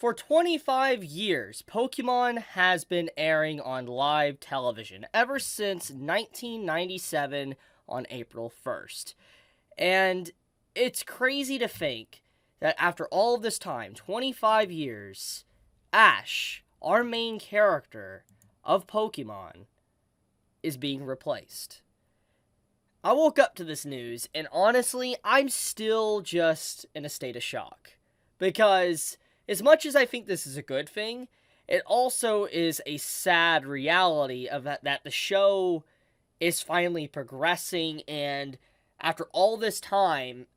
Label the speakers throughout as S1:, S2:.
S1: For 25 years, Pokemon has been airing on live television ever since 1997 on April 1st. And it's crazy to think that after all of this time, 25 years, Ash, our main character of Pokemon, is being replaced. I woke up to this news, and honestly, I'm still just in a state of shock. Because as much as I think this is a good thing, it also is a sad reality of that the show is finally progressing, and after all this time,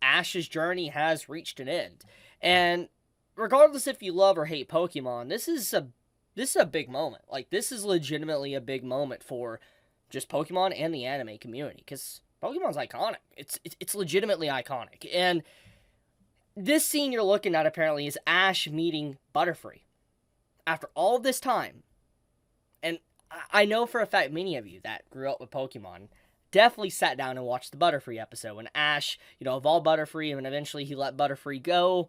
S1: Ash's journey has reached an end. And regardless if you love or hate Pokemon, this is a big moment. Like, this is legitimately a big moment for just Pokemon and the anime community, because Pokemon's iconic. It's legitimately iconic. And this scene you're looking at apparently is Ash meeting Butterfree after all this time. And I know for a fact many of you that grew up with Pokemon definitely sat down and watched the Butterfree episode when Ash, evolved Butterfree and eventually he let Butterfree go.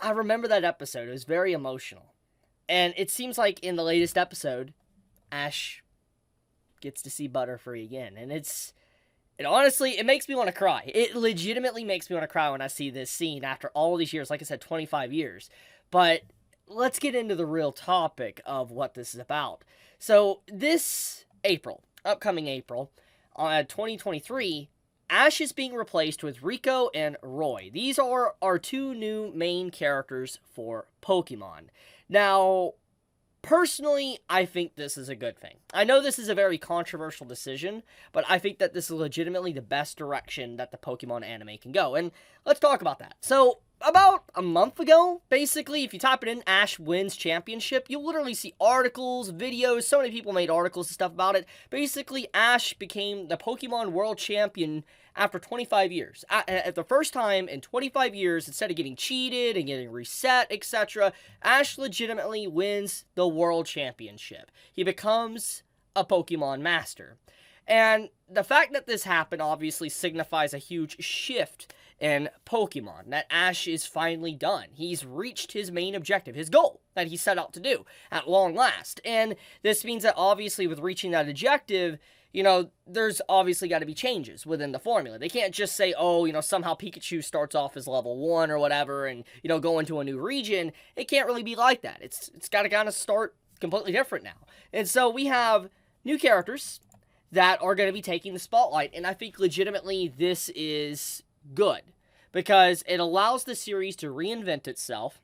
S1: I remember that episode. It was very emotional. And it seems like in the latest episode, Ash gets to see Butterfree again. And it honestly, it makes me want to cry. It legitimately makes me want to cry when I see this scene after all these years. Like I said, 25 years. But let's get into the real topic of what this is about. So this April, upcoming April, 2023, Ash is being replaced with Rico and Roy. These are our two new main characters for Pokemon. Now, personally, I think this is a good thing. I know this is a very controversial decision, but I think that this is legitimately the best direction that the Pokemon anime can go. And let's talk about that. So, about a month ago, basically, if you type it in, Ash wins championship, you'll literally see articles, videos, so many people made articles and stuff about it. Basically, Ash became the Pokemon World Champion after 25 years. At the first time in 25 years, instead of getting cheated and getting reset, etc., Ash legitimately wins the World Championship. He becomes a Pokemon Master. And the fact that this happened obviously signifies a huge shift in Pokemon, that Ash is finally done. He's reached his main objective, his goal that he set out to do at long last. And this means that obviously with reaching that objective, there's obviously got to be changes within the formula. They can't just say, somehow Pikachu starts off as level 1 or whatever and, go into a new region. It can't really be like that. It's got to kind of start completely different now. And so we have new characters that are going to be taking the spotlight, and I think legitimately this is good, because it allows the series to reinvent itself,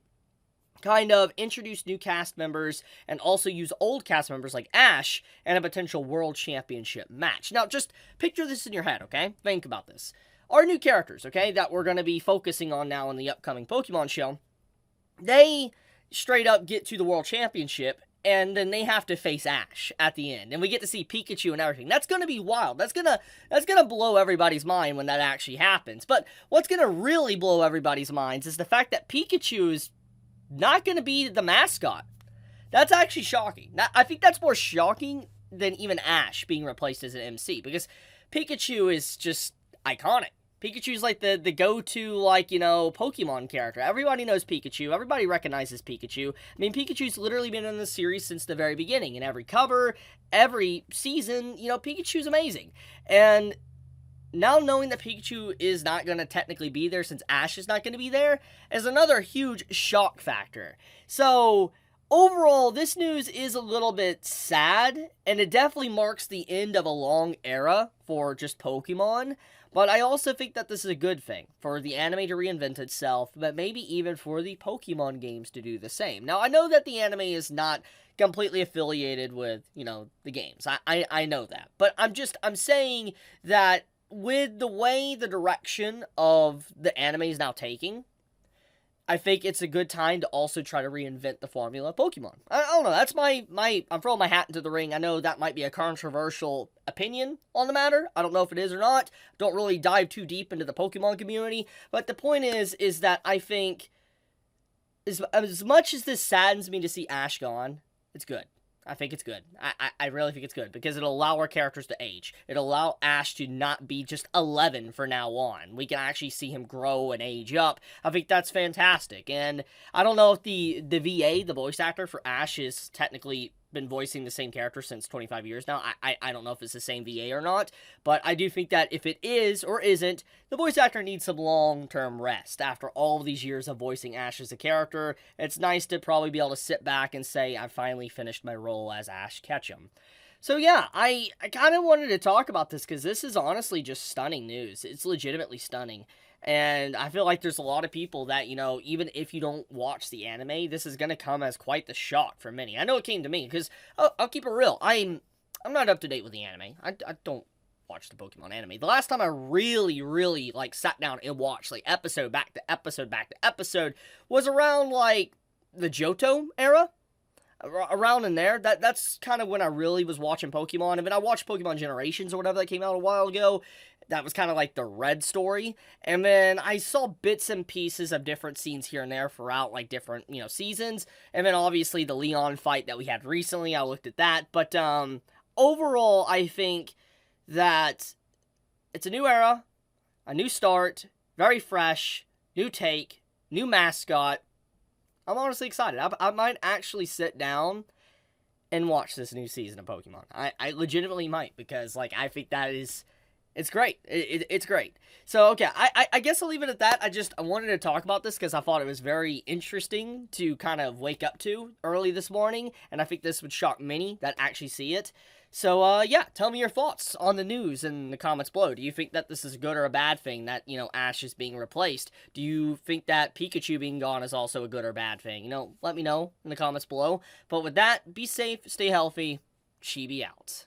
S1: kind of introduce new cast members, and also use old cast members like Ash in a potential World Championship match. Now, just picture this in your head, okay? Think about this. Our new characters, okay, that we're going to be focusing on now in the upcoming Pokemon show, they straight up get to the World Championship, and then they have to face Ash at the end. And we get to see Pikachu and everything. That's going to be wild. That's going to blow everybody's mind when that actually happens. But what's going to really blow everybody's minds is the fact that Pikachu is not going to be the mascot. That's actually shocking. I think that's more shocking than even Ash being replaced as an MC, because Pikachu is just iconic. Pikachu's like the go-to, Pokemon character. Everybody knows Pikachu. Everybody recognizes Pikachu. I mean, Pikachu's literally been in the series since the very beginning. In every cover, every season, Pikachu's amazing. And now knowing that Pikachu is not going to technically be there since Ash is not going to be there is another huge shock factor. So, overall, this news is a little bit sad, and it definitely marks the end of a long era for just Pokemon. But I also think that this is a good thing for the anime to reinvent itself, but maybe even for the Pokemon games to do the same. Now, I know that the anime is not completely affiliated with, the games. I know that. But I'm saying that with the way the direction of the anime is now taking, I think it's a good time to also try to reinvent the formula of Pokemon. I don't know, that's I'm throwing my hat into the ring. I know that might be a controversial opinion on the matter. I don't know if it is or not. Don't really dive too deep into the Pokemon community. But the point is that I think, as much as this saddens me to see Ash gone, it's good. I think it's good. I really think it's good because it'll allow our characters to age. It'll allow Ash to not be just 11 from now on. We can actually see him grow and age up. I think that's fantastic. And I don't know if the VA, the voice actor for Ash, is technically been voicing the same character since 25 years now. I don't know if it's the same VA or not, but I do think that if it is or isn't, the voice actor needs some long-term rest. After all of these years of voicing Ash as a character, it's nice to probably be able to sit back and say, I finally finished my role as Ash Ketchum. So yeah, I kind of wanted to talk about this because this is honestly just stunning news. It's legitimately stunning. And I feel like there's a lot of people that, even if you don't watch the anime, this is going to come as quite the shock for many. I know it came to me because, I'll keep it real, I'm not up to date with the anime. I don't watch the Pokemon anime. The last time I really, really, sat down and watched, episode back to episode back to episode was around, the Johto era. Around in there, that's kind of when I really was watching Pokemon. I mean, I watched Pokemon Generations or whatever that came out a while ago. That was kind of like the Red story. And then I saw bits and pieces of different scenes here and there throughout, different, seasons. And then obviously the Leon fight that we had recently, I looked at that. But overall, I think that it's a new era, a new start, very fresh, new take, new mascot. I'm honestly excited. I might actually sit down and watch this new season of Pokemon. I legitimately might because, I think that is... It's great. It's great. So, okay, I guess I'll leave it at that. I wanted to talk about this because I thought it was very interesting to kind of wake up to early this morning, and I think this would shock many that actually see it. So, yeah, tell me your thoughts on the news in the comments below. Do you think that this is a good or a bad thing that, Ash is being replaced? Do you think that Pikachu being gone is also a good or bad thing? Let me know in the comments below. But with that, be safe, stay healthy, Chibi out.